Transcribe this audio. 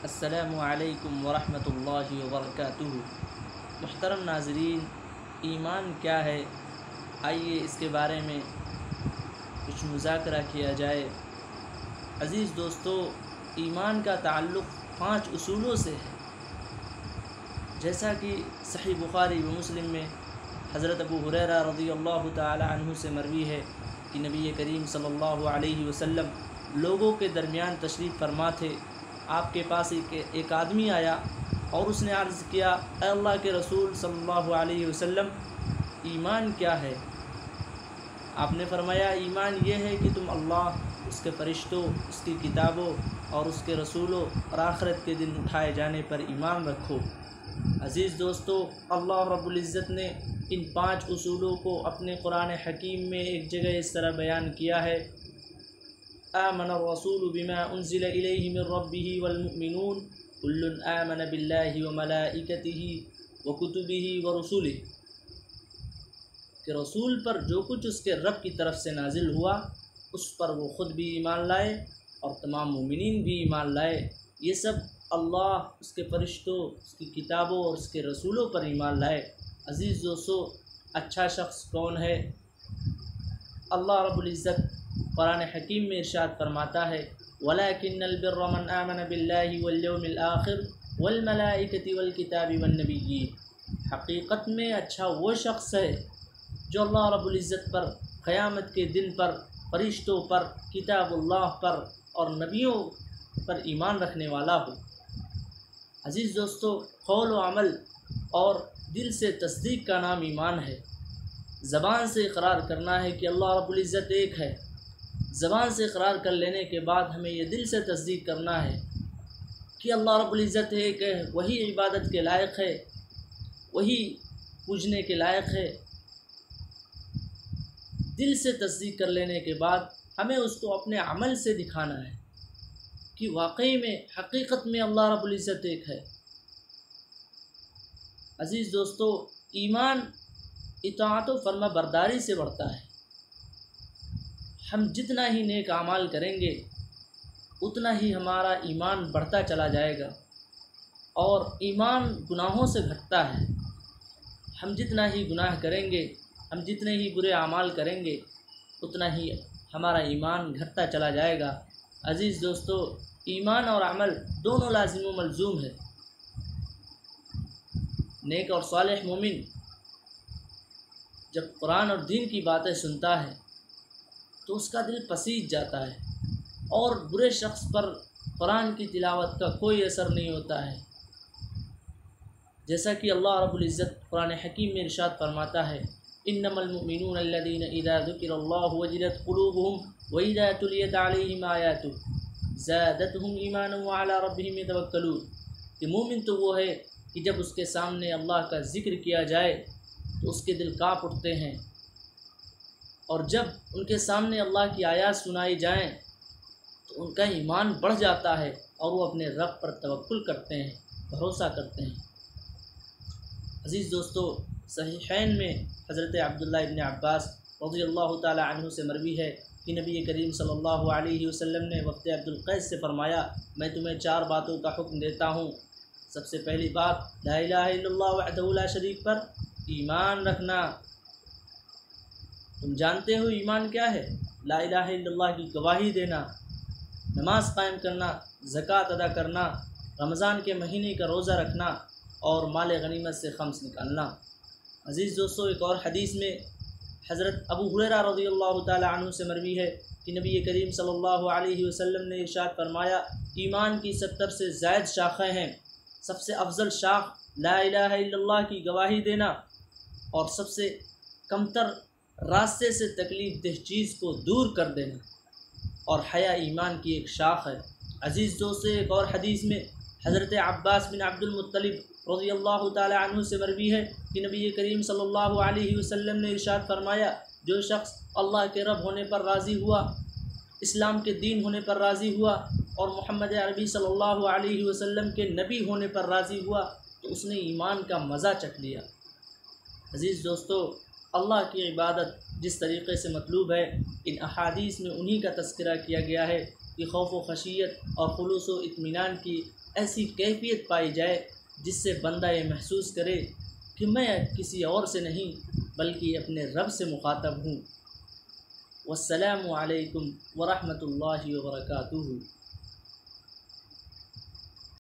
السلام علیکم ورحمۃ اللہ وبرکاتہ۔ محترم ناظرین، ایمان کیا ہے؟ آئیے اس کے بارے میں کچھ مذاکرہ کیا جائے۔ عزیز دوستو، ایمان کا تعلق 5 اصولوں سے ہے، جیسا کہ صحیح بخاری و مسلم میں حضرت ابو ہریرہ رضی اللہ تعالی عنہ سے مروی ہے کہ نبی کریم صلی اللہ علیہ وسلم لوگوں کے درمیان تشریف فرما تھے۔ آپ کے پاس ایک آدمی آیا اور اس نے عرض کیا، اے اللہ کے رسول صلی اللہ علیہ وسلم، ایمان کیا ہے؟ آپ نے فرمایا، ایمان یہ ہے کہ تم اللہ، اس کے فرشتوں، اس کی کتابوں اور اس کے رسولوں اور آخرت کے دن اٹھائے جانے پر ایمان رکھو۔ عزیز دوستو، اللہ رب العزت نے ان 5 اصولوں کو اپنے قرآن حکیم میں ایک جگہ اس طرح بیان کیا ہے، آمن الرسول بما انزل الیہ من ربہ والمؤمنون کل آمن باللہ وملائکتہ وکتبہ ورسلہ، کہ رسول پر جو کچھ اس کے رب کی طرف سے نازل ہوا اس پر وہ خود بھی ایمان لائے اور تمام مومنین بھی ایمان لائے۔ یہ سب اللہ، اس کے فرشتوں، اس کی کتابوں اور اس کے رسولوں پر ایمان لائے۔ عزیز دوستو، اچھا شخص کون ہے؟ اللہ رب العزت قرآن حکیم میں ارشاد فرماتا ہے، وَلَكِنَّ الْبِرَّ مَنْ آمَنَ بِاللَّهِ وَالْيَوْمِ الْآخِرِ وَالْمَلَائِكَةِ وَالْكِتَابِ وَالنَّبِيِّينَ، حقیقت میں اچھا وہ شخص ہے جو اللہ رب العزت پر، قیامت کے دن پر، فرشتوں پر، کتاب اللہ پر اور نبیوں پر ایمان رکھنے والا ہو۔ عزیز دوستو، قول و عمل اور دل سے تصدیق کا نام ایمان ہے۔ زبان سے اقرار کرنا ہے کہ اللہ رب العزت ایک ہے، زبان سے اقرار کر لینے کے بعد ہمیں یہ دل سے تصدیق کرنا ہے کہ اللہ رب العزت ایک ہے، وہی عبادت کے لائق ہے، وہی پوجنے کے لائق ہے۔ دل سے تصدیق کر لینے کے بعد ہمیں اس کو اپنے عمل سے دکھانا ہے کہ واقعی میں، حقیقت میں اللہ رب العزت ایک ہے۔ عزیز دوستو، ایمان اطاعت و فرما برداری سے بڑھتا ہے۔ ہم جتنا ہی نیک اعمال کریں گے اتنا ہی ہمارا ایمان بڑھتا چلا جائے گا، اور ایمان گناہوں سے گھٹتا ہے۔ ہم جتنا ہی گناہ کریں گے، ہم جتنے ہی برے اعمال کریں گے اتنا ہی ہمارا ایمان گھٹتا چلا جائے گا۔ عزیز دوستو، ایمان اور عمل دونوں لازم و ملزوم ہے۔ نیک اور صالح مومن جب قرآن اور دین کی باتیں سنتا ہے تو اس کا دل پسیج جاتا ہے، اور برے شخص پر قرآن کی تلاوت کا کوئی اثر نہیں ہوتا ہے۔ جیسا کہ اللہ رب العزت قرآن حکیم میں ارشاد فرماتا ہے، انما المؤمنون الذين اذا ذكر الله وجلت قلوبهم واذا تليت عليهم آياته زادتهم ایمانا وعلى ربهم يتوکلون، کہ مومن تو وہ ہے کہ جب اس کے سامنے اللہ کا ذکر کیا جائے تو اس کے دل کانپ اٹھتے ہیں، اور جب ان کے سامنے اللہ کی آیات سنائی جائیں تو ان کا ایمان بڑھ جاتا ہے اور وہ اپنے رب پر توکل کرتے ہیں، بھروسہ کرتے ہیں۔ عزیز دوستو، صحیحین میں حضرت عبداللہ ابن عباس رضی اللہ تعالی عنہ سے مروی ہے کہ نبی کریم صلی اللہ علیہ وسلم نے وقت عبدالقیس سے فرمایا، میں تمہیں 4 باتوں کا حکم دیتا ہوں۔ سب سے پہلی بات، لا الہ الا اللہ وحدہ لا شریک پر ایمان رکھنا۔ تم جانتے ہو ایمان کیا ہے؟ لا الہ الا اللہ کی گواہی دینا، نماز قائم کرنا، زکوٰۃ ادا کرنا، رمضان کے مہینے کا روزہ رکھنا اور مال غنیمت سے خمس نکالنا۔ عزیز دوستو، ایک اور حدیث میں حضرت ابو ہریرہ رضی اللہ تعالی عنہ سے مروی ہے کہ نبی کریم صلی اللہ علیہ وسلم نے ارشاد فرمایا، ایمان کی 70 سے زائد شاخیں ہیں، سب سے افضل شاخ لا الہ الا اللہ کی گواہی دینا، اور سب سے کمتر راستے سے تکلیف دہ چیز کو دور کر دینا، اور حیا ایمان کی ایک شاخ ہے۔ عزیز دوستو، ایک اور حدیث میں حضرت عباس بن عبد المطلب رضی اللہ تعالی عنہ سے مروی ہے کہ نبی کریم صلی اللہ علیہ وسلم نے ارشاد فرمایا، جو شخص اللہ کے رب ہونے پر راضی ہوا، اسلام کے دین ہونے پر راضی ہوا اور محمد عربی صلی اللہ علیہ وسلم کے نبی ہونے پر راضی ہوا تو اس نے ایمان کا مزہ چکھ لیا۔ عزیز دوستو، اللہ کی عبادت جس طریقے سے مطلوب ہے، ان احادیث میں انہی کا تذکرہ کیا گیا ہے۔ کہ خوف و خشیت اور خلوص و اطمینان کی ایسی کیفیت پائی جائے جس سے بندہ یہ محسوس کرے کہ میں کسی اور سے نہیں بلکہ اپنے رب سے مخاطب ہوں۔ والسلام علیکم ورحمۃ اللہ وبرکاتہ۔